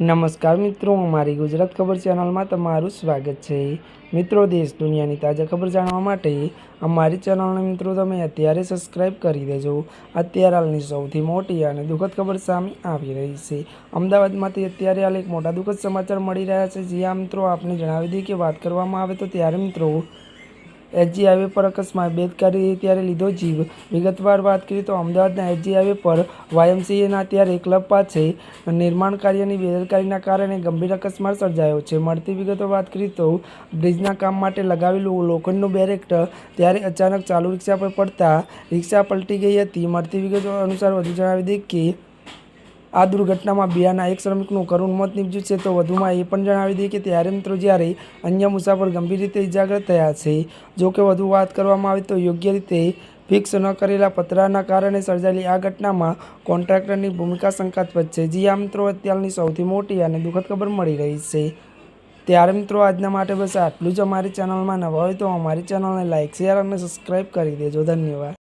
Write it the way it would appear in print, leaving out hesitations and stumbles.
નમસ્કાર મિત્રો, અમારી ગુજરાત ખબર ચેનલમાં તમારું સ્વાગત છે। મિત્રો, દેશ દુનિયાની તાજા ખબર જાણવા માટે અમારી ચેનલને મિત્રો તમે અત્યારે સબસ્ક્રાઇબ કરી દેજો। અત્યારે હાલની સૌથી મોટી અને દુઃખદ ખબર સામે આવી રહી છે। અમદાવાદમાંથી અત્યારે હાલ એક મોટા દુઃખદ સમાચાર મળી રહ્યા છે। જ્યાં મિત્રો આપને જણાવી દઈએ કે વાત કરવામાં આવે તો ત્યારે મિત્રો એસજી હાઈવે પર અકસ્માત, બેદરકારી ત્યારે લીધો જીવ। વિગતવાર વાત કરીએ તો અમદાવાદના એસજી હાઈવે પર YMCAના ત્યારે ક્લબ પાસે નિર્માણ કાર્યની બેદરકારીના કારણે ગંભીર અકસ્માત સર્જાયો છે। મળતી વિગતો વાત કરીએ તો બ્રિજના કામ માટે લગાવેલું લોખંડનું બેરેક્ટર ત્યારે અચાનક ચાલુ રિક્ષા પર પડતા રિક્ષા પલટી ગઈ હતી। મળતી વિગતો અનુસાર વધુ જણાવી દઈએ કે આ દુર્ઘટનામાં બિહારના એક શ્રમિકનું કરુણ મોત નીપજ્યું છે। તો વધુમાં એ પણ જણાવી દઈએ કે ત્યારે મિત્રો જ્યારે અન્ય મુસાફર ગંભીર રીતે ઇજાગ્રસ્ત થયા છે। જો કે વધુ વાત કરવામાં આવે તો યોગ્ય રીતે ફિક્સ ન કરેલા પતરાના કારણે સર્જાયેલી આ ઘટનામાં કોન્ટ્રાક્ટરની ભૂમિકા શંકાસ્પદ છે। જી આ મિત્રો, અત્યારની સૌથી મોટી અને દુઃખદ ખબર મળી રહી છે। ત્યારે મિત્રો આજના માટે બસ આટલું જ। અમારી ચેનલમાં નવા હોય તો અમારી ચેનલને લાઇક, શેર અને સબસ્ક્રાઈબ કરી દેજો। ધન્યવાદ।